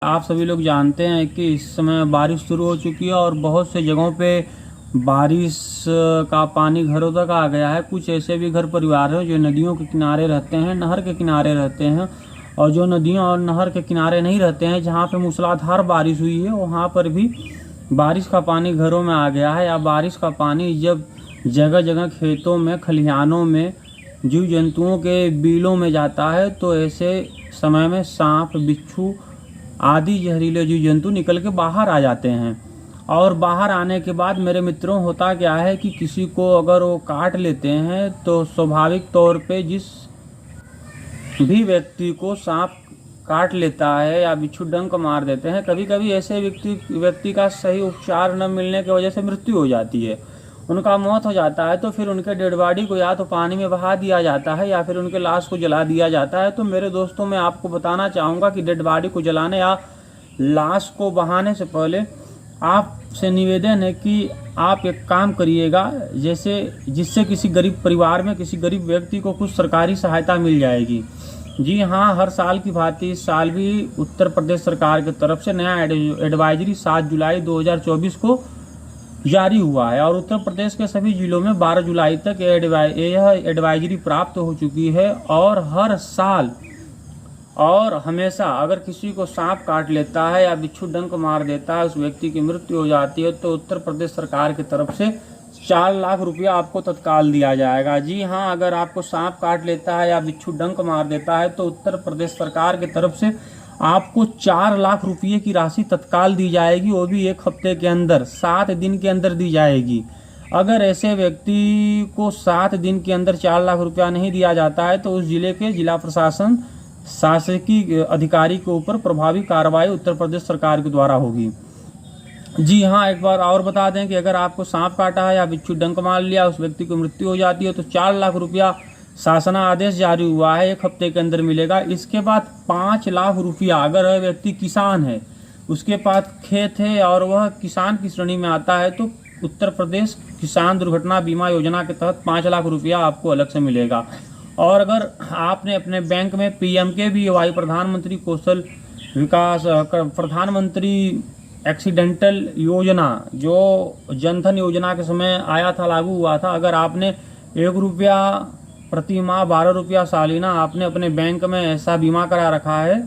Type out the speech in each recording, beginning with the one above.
आप सभी लोग जानते हैं कि इस समय बारिश शुरू हो चुकी है और बहुत से जगहों पे बारिश का पानी घरों तक आ गया है। कुछ ऐसे भी घर परिवार हैं जो नदियों के किनारे रहते हैं, नहर के किनारे रहते हैं, और जो नदियों और नहर के किनारे नहीं रहते हैं, जहाँ पे मूसलाधार बारिश हुई है वहाँ पर भी बारिश का पानी घरों में आ गया है। या बारिश का पानी जब जगह जगह खेतों में, खलिहानों में, जीव जंतुओं के बिलों में जाता है तो ऐसे समय में सांप, बिच्छू आदि जहरीले जीव जंतु निकल के बाहर आ जाते हैं। और बाहर आने के बाद मेरे मित्रों, होता क्या है कि किसी को अगर वो काट लेते हैं तो स्वाभाविक तौर पे जिस भी व्यक्ति को सांप काट लेता है या बिच्छू डंक मार देते हैं, कभी कभी ऐसे व्यक्ति का सही उपचार न मिलने की वजह से मृत्यु हो जाती है, उनका मौत हो जाता है। तो फिर उनके डेड बॉडी को या तो पानी में बहा दिया जाता है या फिर उनके लाश को जला दिया जाता है। तो मेरे दोस्तों, मैं आपको बताना चाहूँगा कि डेड बॉडी को जलाने या लाश को बहाने से पहले आपसे निवेदन है कि आप एक काम करिएगा, जिससे किसी गरीब परिवार में किसी गरीब व्यक्ति को कुछ सरकारी सहायता मिल जाएगी। जी हाँ, हर साल की भांति इस साल भी उत्तर प्रदेश सरकार की तरफ से नया एडवाइजरी 7 जुलाई 2024 को जारी हुआ है और उत्तर प्रदेश के सभी जिलों में 12 जुलाई तक यह एडवाइजरी प्राप्त हो चुकी है। और हर साल और हमेशा अगर किसी को सांप काट लेता है या बिच्छू डंक मार देता है, उस व्यक्ति की मृत्यु हो जाती है, तो उत्तर प्रदेश सरकार की तरफ से 4 लाख रुपया आपको तत्काल दिया जाएगा। जी हाँ, अगर आपको सांप काट लेता है या बिच्छू डंक मार देता है तो उत्तर प्रदेश सरकार की तरफ से आपको 4 लाख रुपये की राशि तत्काल दी जाएगी, वो भी 1 हफ्ते के अंदर, 7 दिन के अंदर दी जाएगी। अगर ऐसे व्यक्ति को 7 दिन के अंदर 4 लाख रुपया नहीं दिया जाता है तो उस जिले के जिला प्रशासन शासकीय अधिकारी के ऊपर प्रभावी कार्रवाई उत्तर प्रदेश सरकार के द्वारा होगी। जी हाँ, एक बार और बता दें कि अगर आपको सांप काटा है या बिच्छू डंक मार लिया, उस व्यक्ति को मृत्यु हो जाती है तो 4 लाख रुपया शासन आदेश जारी हुआ है, 1 हफ्ते के अंदर मिलेगा। इसके बाद 5 लाख रुपया, अगर वह व्यक्ति किसान है, उसके पास खेत है और वह किसान की श्रेणी में आता है, तो उत्तर प्रदेश किसान दुर्घटना बीमा योजना के तहत 5 लाख रुपया आपको अलग से मिलेगा। और अगर आपने अपने बैंक में PMKVY, प्रधानमंत्री कौशल विकास, प्रधानमंत्री एक्सीडेंटल योजना, जो जनधन योजना के समय आया था, लागू हुआ था, अगर आपने 1 रुपया प्रति माह, 12 रुपया सालाना आपने अपने बैंक में ऐसा बीमा करा रखा है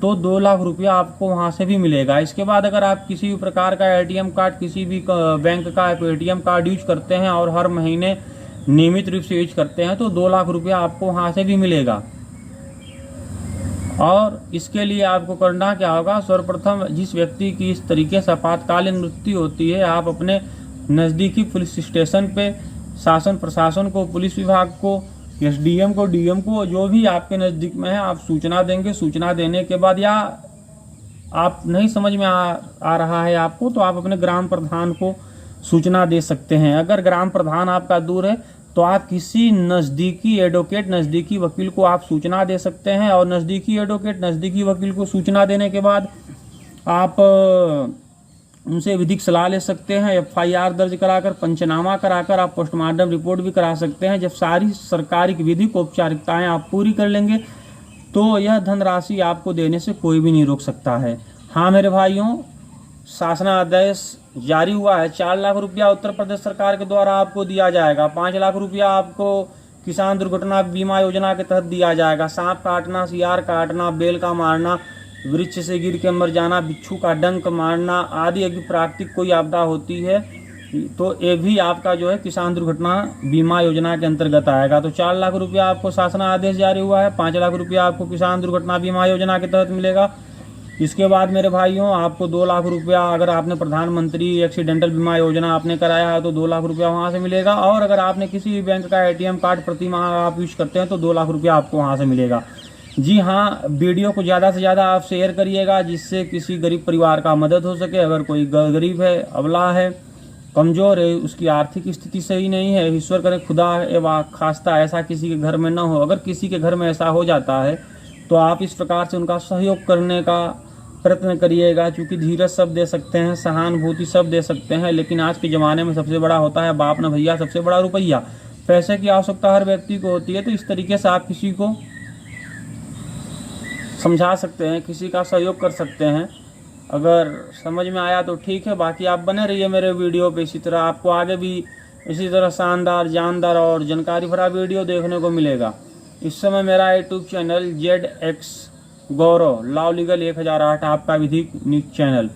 तो 2 लाख रुपया आपको वहां से भी मिलेगा। इसके बाद अगर आप किसी भी प्रकार का ATM कार्ड, किसी भी बैंक का ATM कार्ड यूज करते हैं और हर महीने नियमित रूप से यूज करते हैं तो 2 लाख रुपया आपको वहां से भी मिलेगा। और इसके लिए आपको करना क्या होगा, सर्वप्रथम जिस व्यक्ति की इस तरीके से आपातकालीन मृत्यु होती है, आप अपने नज़दीकी पुलिस स्टेशन पे शासन प्रशासन को, पुलिस विभाग को, SDM को, DM को, जो भी आपके नज़दीक में है, आप सूचना देंगे। सूचना देने के बाद या आप नहीं समझ में आ रहा है आपको, तो आप अपने ग्राम प्रधान को सूचना दे सकते हैं। अगर ग्राम प्रधान आपका दूर है तो आप किसी नज़दीकी एडवोकेट, नज़दीकी वकील को आप सूचना दे सकते हैं। और नज़दीकी एडवोकेट, नज़दीकी वकील को सूचना देने के बाद आप उनसे विधिक सलाह ले सकते हैं। FIR दर्ज कराकर, पंचनामा कराकर आप पोस्टमार्टम रिपोर्ट भी करा सकते हैं। जब सारी सरकारी विधिक औपचारिकताएँ आप पूरी कर लेंगे तो यह धनराशि आपको देने से कोई भी नहीं रोक सकता है। हाँ मेरे भाइयों, शासनादेश जारी हुआ है। 4 लाख रुपया उत्तर प्रदेश सरकार के द्वारा आपको दिया जाएगा। 5 लाख रुपया आपको किसान दुर्घटना बीमा योजना के तहत दिया जाएगा। सांप काटना, सियार काटना, बेल का मारना, वृक्ष से गिर के मर जाना, बिच्छू का डंक मारना आदि, अगर प्राकृतिक कोई आपदा होती है तो ये भी आपका जो है किसान दुर्घटना बीमा योजना के अंतर्गत आएगा। तो 4 लाख रुपया आपको शासन आदेश जारी हुआ है, 5 लाख रुपया आपको किसान दुर्घटना बीमा योजना के तहत मिलेगा। इसके बाद मेरे भाइयों, आपको 2 लाख रुपया, अगर आपने प्रधानमंत्री एक्सीडेंटल बीमा योजना आपने कराया है तो 2 लाख रुपया वहाँ से मिलेगा। और अगर आपने किसी भी बैंक का ATM कार्ड प्रति माह आप यूज करते हैं तो 2 लाख रुपया आपको वहाँ से मिलेगा। जी हाँ, वीडियो को ज़्यादा से ज़्यादा आप शेयर करिएगा, जिससे किसी गरीब परिवार का मदद हो सके। अगर कोई गरीब है, अबला है, कमज़ोर है, उसकी आर्थिक स्थिति सही नहीं है, ईश्वर करे खुदा एवं खास्ता ऐसा किसी के घर में न हो, अगर किसी के घर में ऐसा हो जाता है तो आप इस प्रकार से उनका सहयोग करने का प्रयत्न करिएगा। क्योंकि धीरज सब दे सकते हैं, सहानुभूति सब दे सकते हैं, लेकिन आज के ज़माने में सबसे बड़ा होता है बाप न भैया, सबसे बड़ा रुपया। पैसे की आवश्यकता हर व्यक्ति को होती है, तो इस तरीके से आप किसी को समझा सकते हैं, किसी का सहयोग कर सकते हैं। अगर समझ में आया तो ठीक है, बाकी आप बने रहिए मेरे वीडियो पे। इसी तरह आपको आगे भी इसी तरह शानदार, जानदार और जानकारी भरा वीडियो देखने को मिलेगा। इस समय मेरा यूट्यूब चैनल ZX गौरव लॉ लीगल 1008 आपका विधिक न्यूज चैनल